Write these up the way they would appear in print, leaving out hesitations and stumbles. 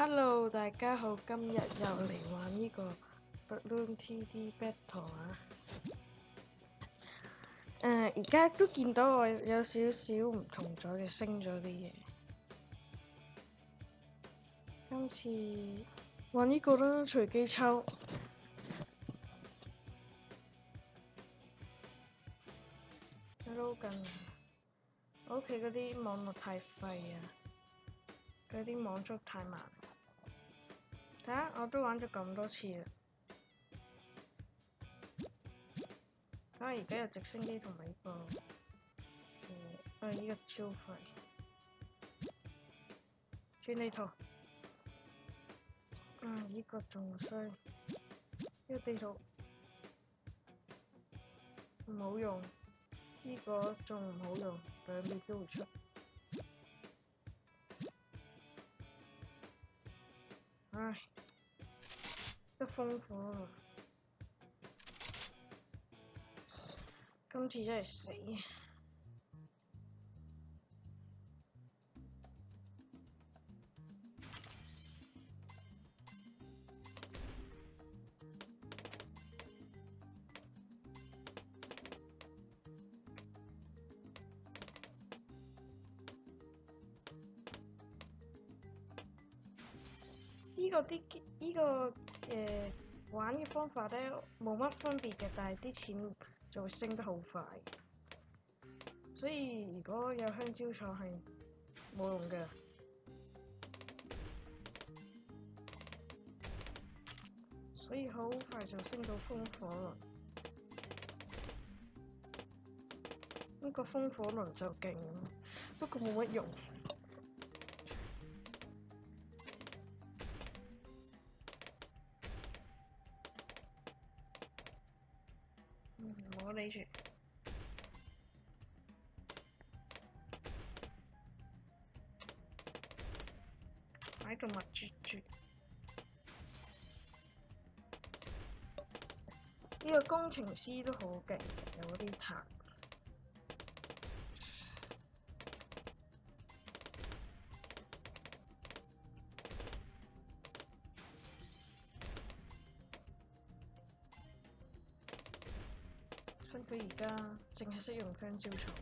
Hello，大家好，今日又嚟玩呢個 Balloon TD Battle 啊！而家都見到我有少少唔同咗嘅，升咗啲嘢。今次玩呢個啦，隨機抽。撈緊，我屋企嗰啲網絡太廢啊，嗰啲網速太慢。睇下，我都玩咗咁多次啦。睇下而家有直升機同埋呢個，呢個超廢。轉呢套。呢個仲衰，呢個地圖唔好用，呢個仲唔好用，兩邊都會出。唉，得烽火啦！今次真係死。玩嘅方法咧冇乜分別嘅，但係啲錢就會升得好快。所以如果有香蕉廠係冇用嘅，所以好快就升到風火輪。呢個風火輪就勁，不過冇乜用。唔好理住，喺度密絕絕。呢個工程師都好勁，有啲彈。新佢而家淨係識用香蕉廠。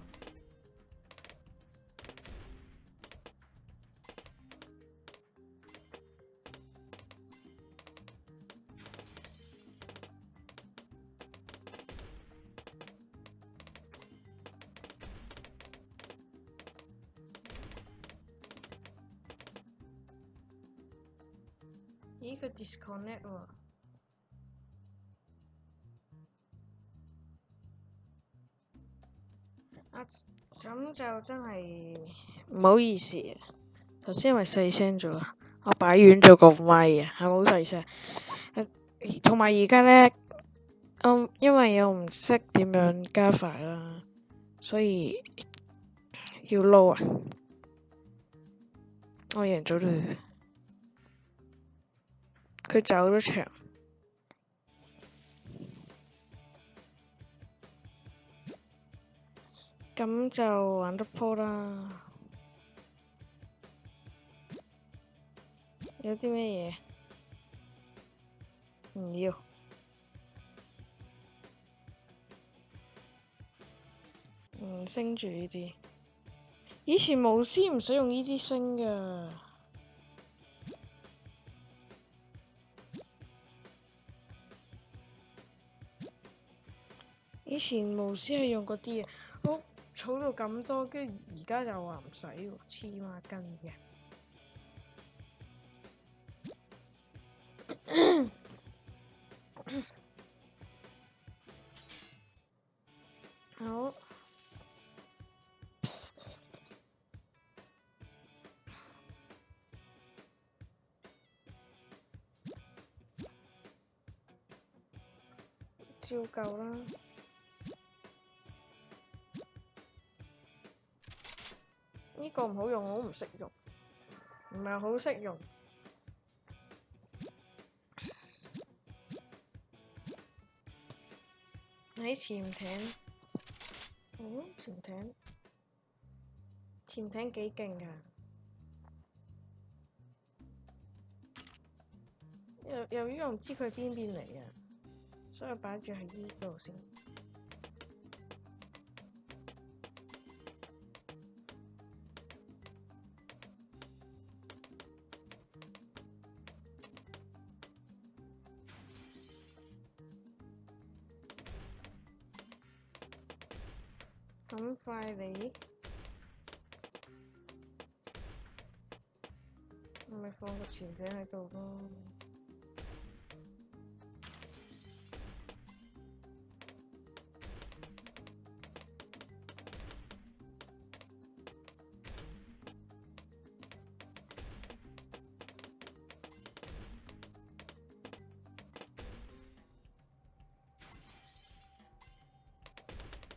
咦，佢 disconnect 喎。咁就真係唔好意思，頭先因為細聲咗，我擺遠咗個咪啊，係咪好細聲？同埋而家咧，因為我唔識點樣加快啦，所以要撈啊！我贏咗佢，佢走咗場。咁就玩得鋪啦。有啲咩嘢？唔要。唔升住呢啲。以前巫師唔使用呢啲升㗎。以前巫師係用嗰啲啊，我儲到咁多，跟住而家就話唔使喎，黐孖筋嘅。好，照舊啦。呢個唔好用，我唔識用，唔係好識用。喺潛艇，潛艇幾勁㗎！由於我唔知佢邊邊嚟啊，所以擺住喺呢度先。咁快嚟？我咪放個潛艇喺度咯。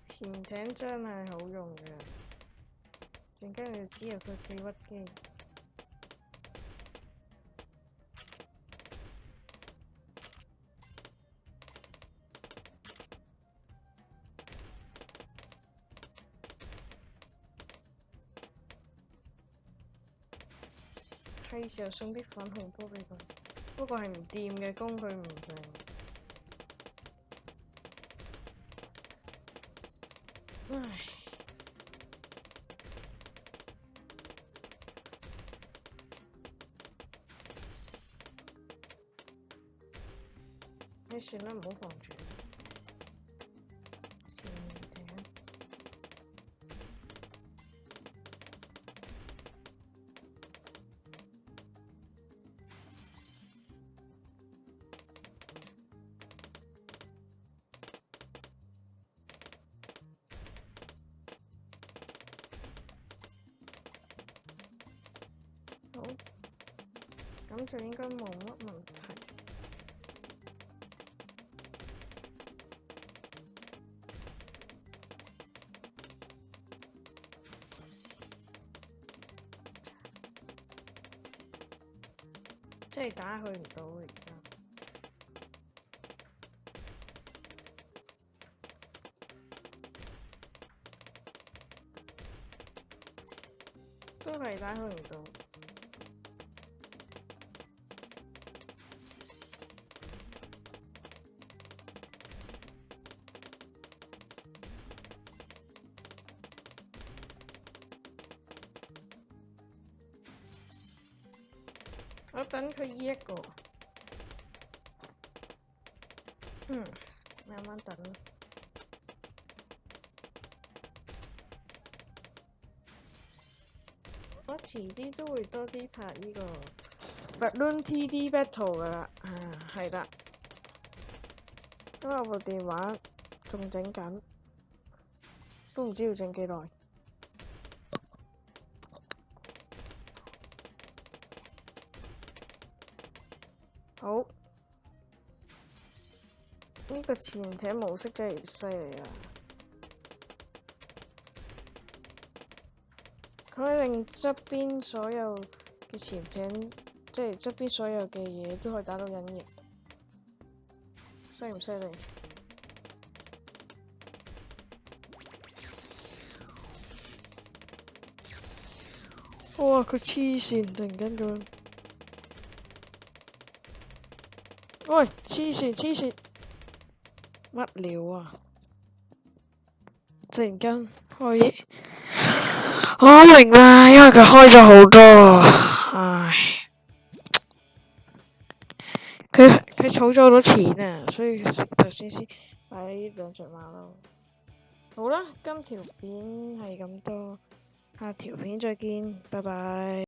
潛艇真係好用嘅，陣間你就知道佢幾屈機。係時候送啲粉紅波俾佢，不過係唔掂嘅，攻佢唔成。唉，你算啦，唔好放住。潛艇。好，咁就應該冇乜問題。即係打佢唔到而家。都係打佢唔到。我等佢依一個，慢慢等。我遲啲都會多啲拍呢個 Balloon TD Battle 噶啦，係啦。因為我部電話仲整緊，都唔知要整幾耐。好，呢個潛艇模式真係犀利啊！佢可以令側邊所有嘅潛艇，即係側邊所有嘅嘢都可以打到隱形，犀唔犀利？哇！佢黐線，突然間咁。喂！黐線，乜料啊？突然間可以。我明啦，因為佢開咗好多，唉，佢儲咗好多錢啊，所以頭先買呢兩隻馬騮。好啦，今條片係咁多，下條片再見，拜拜。